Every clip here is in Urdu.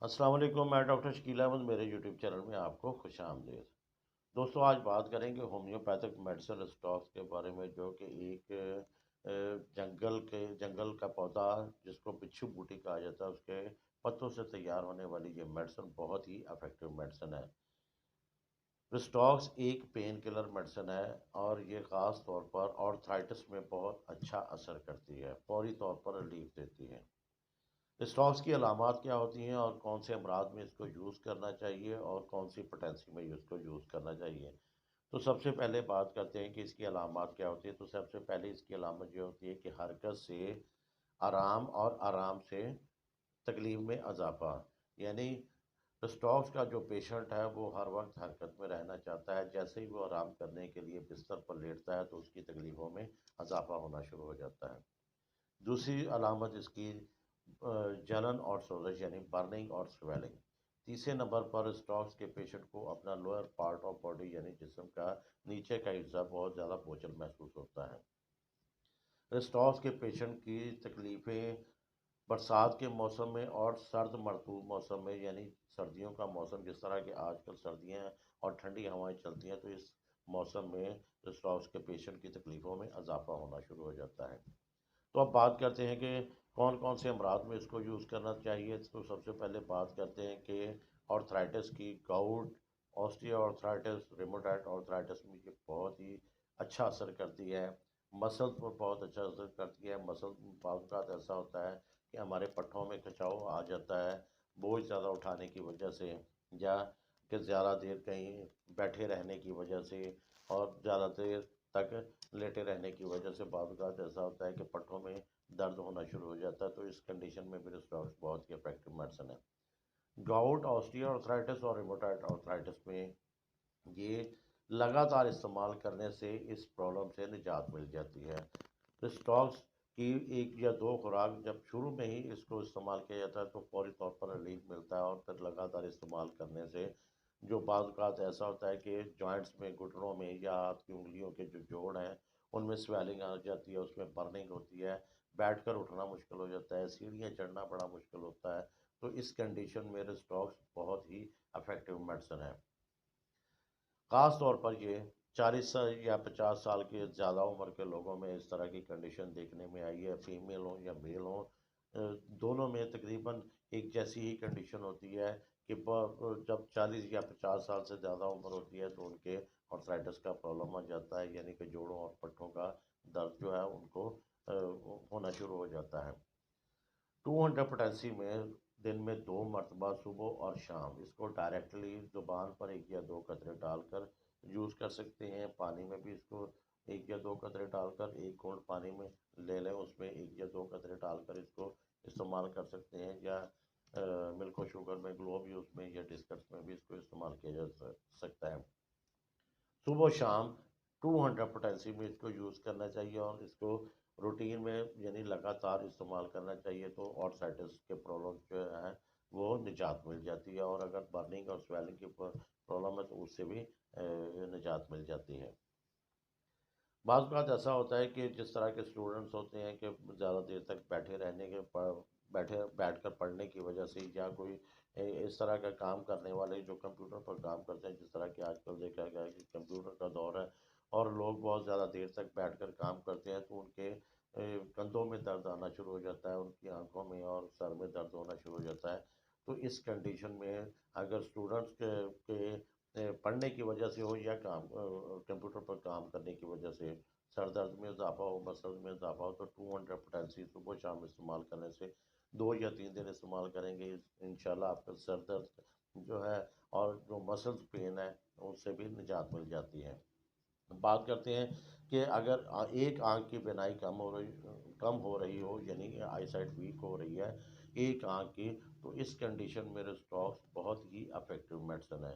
السلام علیکم، میں ڈاکٹر شکیل احمد، میرے یوٹیوب چینل میں آپ کو خوش آمدید۔ دوستوں، آج بات کریں گے ہومیوپیتھک میڈیسن اسٹاکس کے بارے میں، جو کہ ایک جنگل کا پودا جس کو بچھو بوٹی کہا جاتا ہے، اس کے پتوں سے تیار ہونے والی یہ میڈیسن بہت ہی افیکٹو میڈیسن ہے۔ رسٹاکس ایک پین کلر میڈیسن ہے اور یہ خاص طور پر آرتھرائٹس میں بہت اچھا اثر کرتی ہے، فوری طور پر ریلیف دیتی ہے۔ اسٹاکس کی علامات کیا ہوتی ہیں اور کون سے امراض میں اس کو یوز کرنا چاہیے اور کون سی پوٹینسی میں اس کو یوز کرنا چاہیے؟ تو سب سے پہلے بات کرتے ہیں کہ اس کی علامات کیا ہوتی ہے۔ تو سب سے پہلے اس کی علامت یہ ہوتی ہے کہ حرکت سے آرام سے تکلیف میں اضافہ، یعنی اسٹاکس کا جو پیشنٹ ہے وہ ہر وقت حرکت میں رہنا چاہتا ہے، جیسے ہی وہ آرام کرنے کے لیے بستر پر لیٹتا ہے تو اس کی تکلیفوں میں اضافہ ہونا شروع ہو جاتا ہے۔ دوسری علامت اس کی جلن اور سوزش، یعنی برننگ اور سویلنگ۔ تیسرے نمبر پر اسٹاکس کے پیشنٹ کو اپنا لوئر پارٹ آف باڈی، یعنی جسم کا نیچے کا حصہ بہت زیادہ بوجھل محسوس ہوتا ہے۔ اسٹاکس کے پیشنٹ کی تکلیفیں برسات کے موسم میں اور سرد مرطوب موسم میں، یعنی سردیوں کا موسم، جس طرح کہ آج کل سردیاں ہیں اور ٹھنڈی ہوائیں چلتی ہیں، تو اس موسم میں اسٹاکس کے پیشنٹ کی تکلیفوں میں اضافہ ہونا شروع ہو جاتا ہے۔ تو اب بات کرتے ہیں کہ کون کون سے امراض میں اس کو یوز کرنا چاہیے۔ تو سب سے پہلے بات کرتے ہیں کہ آرتھرائٹس کی، گاؤٹ، آسٹریو آرتھرائٹس، ریموٹائڈ آرتھرائٹس میں یہ بہت ہی اچھا اثر کرتی ہے۔ مسل پر بہت اچھا اثر کرتی ہے۔ مسل بعض اوقات ایسا ہوتا ہے کہ ہمارے پٹھوں میں کھچاؤ آ جاتا ہے بوجھ زیادہ اٹھانے کی وجہ سے، یا کہ زیادہ دیر کہیں بیٹھے رہنے کی وجہ سے اور زیادہ دیر تک لیٹے رہنے کی وجہ سے بعض اوقات ایسا ہوتا ہے کہ پٹھوں میں درد ہونا شروع ہو جاتا ہے۔ تو اس کنڈیشن میں بھی اسٹاکس بہت ہی افیکٹو میڈیسن ہے۔ گاؤٹ، آسٹریو آرتھرائٹس اور ریموٹائڈ آرتھرائٹس میں یہ لگاتار استعمال کرنے سے اس پرابلم سے نجات مل جاتی ہے۔ اسٹاکس کی ایک یا دو خوراک جب شروع میں ہی اس کو استعمال کیا جاتا ہے تو فوری طور پر ریلیف ملتا ہے، اور پھر لگاتار استعمال کرنے سے جو بعض اوقات ایسا ہوتا ہے کہ جوائنٹس میں، گھٹنوں میں یا ہاتھ کی انگلیوں کے جو جوڑ ہیں ان میں سویلنگ آ جاتی ہے، اس میں برننگ ہوتی ہے، بیٹھ کر اٹھنا مشکل ہو جاتا ہے، سیڑھیاں چڑھنا بڑا مشکل ہوتا ہے۔ تو اس کنڈیشن میں اسٹاکس بہت ہی افیکٹو میڈیسن ہے۔ خاص طور پر یہ 40 یا 50 سال کے زیادہ عمر کے لوگوں میں اس طرح کی کنڈیشن دیکھنے میں آئی ہے، فیمیل ہوں یا میل ہوں، دونوں میں تقریباً ایک جیسی ہی کنڈیشن ہوتی ہے کہ جب 40 یا 50 سال سے زیادہ عمر ہوتی ہے تو ان کے آرتھرائٹس کا پرابلم آ جاتا ہے، یعنی کہ جوڑوں اور پٹھوں کا درد جو ہے ان کو ہونا شروع ہو جاتا ہے۔ 200 پوٹینسی میں دن میں 2 مرتبہ صبح اور شام اس کو ڈائریکٹلی زبان پر 1 یا 2 قطرے ڈال کر یوز کر سکتے ہیں۔ پانی میں بھی اس کو 1 یا 2 قطرے ڈال کر، 1 گھونٹ پانی میں لے لیں، اس میں 1 یا 2 قطرے ڈال کر اس کو استعمال کر سکتے ہیں، یا ملک و شوگر میں، گلوب یوز میں یا ڈسکس میں بھی اس کو استعمال کیا جا سکتا ہے۔ صبح و شام 200 پوٹینسی میں اس کو یوز کرنا چاہیے اور اس کو روٹین میں، یعنی لگاتار استعمال کرنا چاہیے، تو آرتھرائٹس کے پرابلم جو ہیں وہ نجات مل جاتی ہے، اور اگر برننگ اور سویلنگ کی پرابلم ہے تو اس سے بھی نجات مل جاتی ہے۔ بعض اوقات ایسا ہوتا ہے کہ جس طرح کے اسٹوڈنٹس ہوتے ہیں کہ زیادہ دیر تک بیٹھے رہنے کے بیٹھ کر پڑھنے کی وجہ سے، یا کوئی اس طرح کا کام کرنے والے جو کمپیوٹر پر کام کرتے ہیں، جس طرح کہ آج کل دیکھا گیا ہے کہ کمپیوٹر کا دور ہے اور لوگ بہت زیادہ دیر تک بیٹھ کر کام کرتے ہیں، تو ان کے کندھوں میں درد آنا شروع ہو جاتا ہے، ان کی آنکھوں میں اور سر میں درد ہونا شروع ہو جاتا ہے۔ تو اس کنڈیشن میں اگر اسٹوڈنٹس کے پڑھنے کی وجہ سے ہو یا کمپیوٹر پر کام کرنے کی وجہ سے سر درد میں اضافہ ہو، مسل میں اضافہ ہو، تو 200 پوٹینسی صبح شام استعمال کرنے سے 2 یا 3 دن استعمال کریں گے، انشاءاللہ آپ کا سر درد جو ہے اور جو مسلز پین ہے اس سے بھی نجات مل جاتی ہے۔ بات کرتے ہیں کہ اگر ایک آنکھ کی بینائی کم ہو رہی ہو، یعنی آئی سائٹ ویک ہو رہی ہے ایک آنکھ کی، تو اس کنڈیشن میں اسٹاکس بہت ہی افیکٹو میڈیسن ہے۔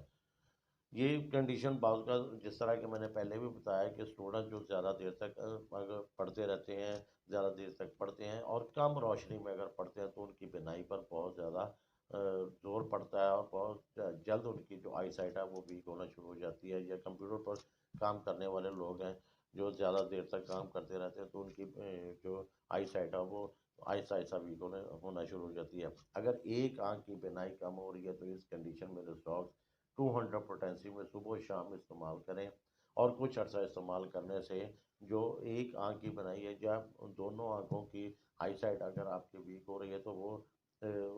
یہ کنڈیشن بعض کا، جس طرح کہ میں نے پہلے بھی بتایا کہ اسٹوڈنٹ جو زیادہ دیر تک اگر پڑھتے رہتے ہیں، زیادہ دیر تک پڑھتے ہیں اور کم روشنی میں اگر پڑھتے ہیں، تو ان کی بینائی پر بہت زیادہ زور پڑتا ہے، اور بہت جلد ان کی جو آئی سائٹ ہے وہ ویک ہونا شروع ہو جاتی ہے۔ یا کمپیوٹر پر کام کرنے والے لوگ ہیں جو زیادہ دیر تک کام کرتے رہتے ہیں، تو ان کی جو آئی سائٹ ہے وہ آہستہ آہستہ ویک ہونا شروع ہو جاتی ہے۔ اگر ایک آنکھ کی بینائی کم ہو رہی ہے تو اس کنڈیشن میں رسٹاکس 200 پوٹینسی میں صبح و شام استعمال کریں، اور کچھ عرصہ استعمال کرنے سے جو ایک آنکھ کی بینائی ہے یا دونوں آنکھوں کی آئی سائٹ اگر آپ کی ویک ہو رہی ہے تو وہ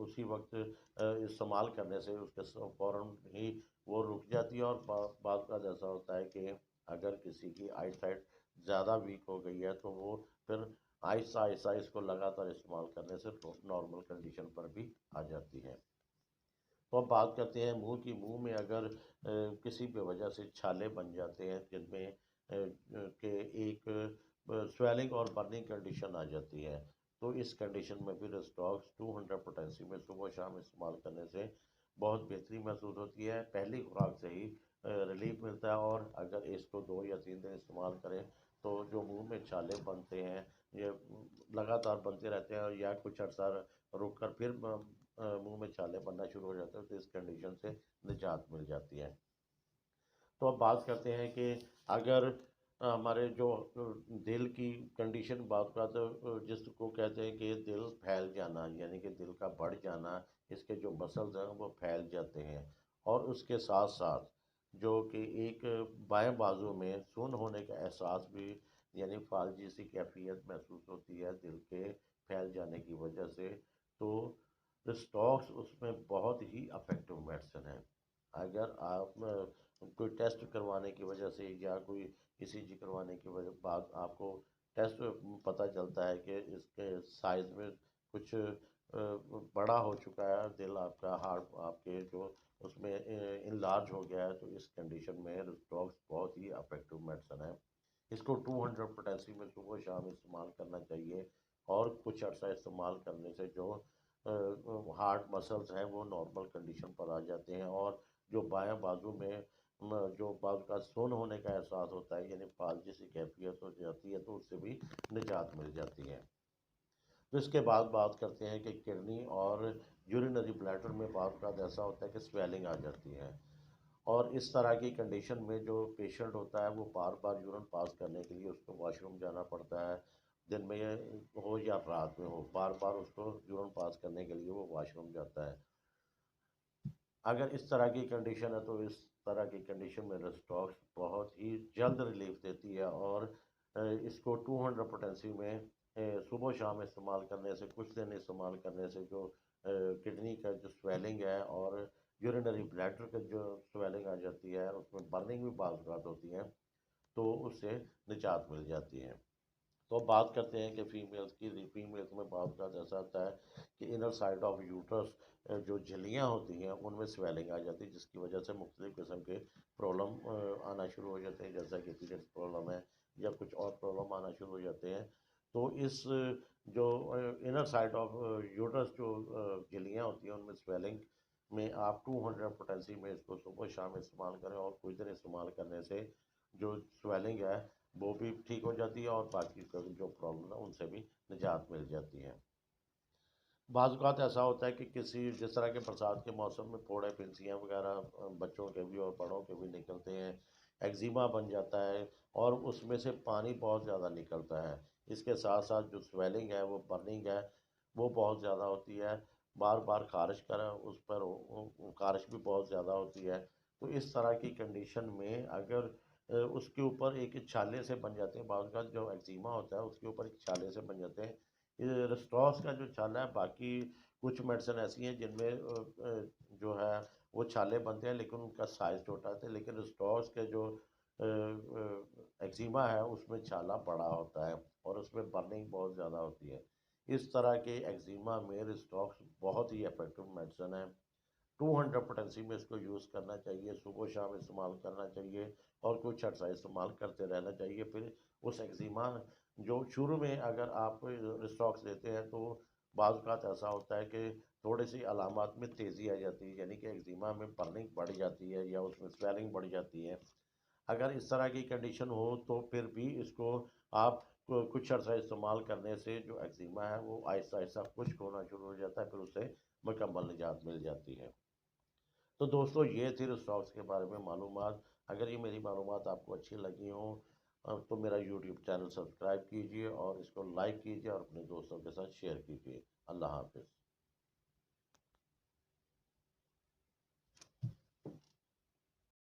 اسی وقت استعمال کرنے سے اس کے فوراً ہی وہ رک جاتی ہے، اور بعض کا ایسا ہوتا ہے کہ اگر کسی کی آئی سائٹ زیادہ ویک ہو گئی ہے تو وہ پھر آہستہ آہستہ اس کو لگاتار استعمال کرنے سے نارمل کنڈیشن پر بھی آ جاتی ہے۔ تو اب بات کرتے ہیں منہ میں اگر کسی بھی وجہ سے چھالے بن جاتے ہیں جن میں کہ ایک سویلنگ اور برننگ کنڈیشن آ جاتی ہے، تو اس کنڈیشن میں بھی رسٹاکس 200 پوٹینسی میں صبح و شام استعمال کرنے سے بہت بہتری محسوس ہوتی ہے، پہلی خوراک سے ہی ریلیف ملتا ہے، اور اگر اس کو 2 یا 3 دن استعمال کریں تو جو منہ میں چھالے بنتے ہیں یہ لگاتار بنتے رہتے ہیں، یا کچھ عرصہ رک کر پھر منہ میں چھالے بننا شروع ہو جاتے ہیں تو اس کنڈیشن سے نجات مل جاتی ہے۔ تو اب بات کرتے ہیں کہ اگر ہمارے جو دل کی کنڈیشن بات کا تو جس کو کہتے ہیں کہ دل پھیل جانا، یعنی کہ دل کا بڑھ جانا، اس کے جو مسلز ہیں وہ پھیل جاتے ہیں، اور اس کے ساتھ ساتھ جو کہ ایک بائیں بازو میں سن ہونے کا احساس بھی، یعنی فالجی سی کیفیت محسوس ہوتی ہے دل کے پھیل جانے کی وجہ سے، تو اسٹاکس اس میں بہت ہی افیکٹو میڈیسن ہے۔ اگر آپ کوئی ٹیسٹ کروانے کی وجہ سے یا کوئی ECG کروانے کی وجہ بعد آپ کو ٹیسٹ پتہ چلتا ہے کہ اس کے سائز میں کچھ بڑا ہو چکا ہے دل آپ کا، ہارٹ آپ کے جو اس میں انلارج ہو گیا ہے، تو اس کنڈیشن میں رسٹاکس بہت ہی افیکٹو میڈیسن ہے۔ اس کو 200 پوٹینسی میں صبح و شام استعمال کرنا چاہیے، اور کچھ عرصہ استعمال کرنے سے جو ہارٹ مسلز ہیں وہ نارمل کنڈیشن پر آ جاتے ہیں، اور جو بائیں بازو میں جو بازو کا سون ہونے کا احساس ہوتا ہے، یعنی فالجی سی کیفیت ہو جاتی ہے، تو اس سے بھی نجات مل جاتی ہے۔ تو اس کے بعد بات کرتے ہیں کہ کڈنی اور یورینری بلیڈر میں بعض اوقات ایسا ہوتا ہے کہ سویلنگ آ جاتی ہے، اور اس طرح کی کنڈیشن میں جو پیشنٹ ہوتا ہے وہ بار بار یورین پاس کرنے کے لیے اس کو واش روم جانا پڑتا ہے، دن میں ہو یا رات میں ہو، بار بار اس کو یورین پاس کرنے کے لیے وہ واش روم جاتا ہے۔ اگر اس طرح کی کنڈیشن ہے تو اس طرح کی کنڈیشن میں رسٹاکس بہت ہی جلد ریلیف دیتی ہے، اور اس کو 200 پوٹینسی میں صبح و شام استعمال کرنے سے، کچھ دن استعمال کرنے سے جو کڈنی کا جو سویلنگ ہے اور یورینری بلیڈر کا جو سویلنگ آ جاتی ہے، اس میں برننگ بھی بعض اوقات ہوتی ہیں، تو اس سے نجات مل جاتی ہے۔ تو اب بات کرتے ہیں کہ فیمیلز میں بعض اوقات ایسا ہوتا ہے کہ انر سائڈ آف یوٹرس جو جھلیاں ہوتی ہیں ان میں سویلنگ آ جاتی ہے، جس کی وجہ سے مختلف قسم کے پرابلم آنا شروع ہو جاتے ہیں، جیسا کہ پیریڈس پرابلم ہے یا کچھ اور پرابلم آنا شروع ہو جاتے ہیں۔ تو اس جو انر سائڈ آف یوٹرس جو جھلیاں ہوتی ہیں ان میں سویلنگ میں آپ 200 پوٹینسی میں اس کو صبح و شام استعمال کریں، اور کچھ دن استعمال کرنے سے جو سویلنگ ہے وہ بھی ٹھیک ہو جاتی ہے، اور باقی جو پرابلم ہے ان سے بھی نجات مل جاتی ہے۔ بعض اوقات ایسا ہوتا ہے کہ جس طرح کے برسات کے موسم میں پھوڑے پھنسیاں وغیرہ بچوں کے بھی اور بڑوں کے بھی نکلتے ہیں، ایگزیما بن جاتا ہے، اور اس میں سے پانی بہت زیادہ نکلتا ہے، اس کے ساتھ ساتھ جو سویلنگ ہے وہ برننگ ہے وہ بہت زیادہ ہوتی ہے، بار بار خارش کرا اس پر خارش بھی بہت زیادہ ہوتی ہے۔ تو اس طرح کی کنڈیشن میں اگر اس کے اوپر ایک چھالے سے بن جاتے ہیں، بعض اوقات جو ایگزیما ہوتا ہے اس کے اوپر ایک چھالے سے بن جاتے ہیں، رسٹاس کا جو چھالا ہے، باقی کچھ میڈیسن ایسی ہیں جن میں جو ہے وہ چھالے بنتے ہیں لیکن ان کا سائز چھوٹا ہوتا ہے، لیکن رسٹاس کے جو ایگزیما ہے اس میں چھالا بڑا ہوتا ہے، اور اس میں برننگ بہت زیادہ ہوتی ہے۔ اس طرح کے ایگزیما میں رسٹاکس بہت ہی افیکٹو میڈیسن ہے، 200 پوٹینسی میں اس کو یوز کرنا چاہیے، صبح و شام استعمال کرنا چاہیے، اور کچھ عرصہ استعمال کرتے رہنا چاہیے۔ پھر اس ایگزیما جو شروع میں اگر آپ رسٹاکس لیتے ہیں تو بعض اوقات ایسا ہوتا ہے کہ تھوڑی سی علامات میں تیزی آ جاتی ہے، یعنی کہ ایگزیما میں برننگ بڑھ جاتی ہے یا اس میں سویلنگ بڑھ جاتی ہے۔ اگر اس طرح کی کنڈیشن ہو تو پھر بھی اس کو آپ کچھ عرصہ استعمال کرنے سے جو ایگزیما ہے وہ آہستہ آہستہ خشک ہونا شروع ہو جاتا ہے، پھر اس سے مکمل نجات مل جاتی ہے۔ تو دوستو یہ تھی رسٹاکس کے بارے میں معلومات۔ اگر یہ میری معلومات آپ کو اچھی لگی ہوں تو میرا یوٹیوب چینل سبسکرائب کیجیے اور اس کو لائک کیجیے اور اپنے دوستوں کے ساتھ شیئر کیجیے۔ اللہ حافظ۔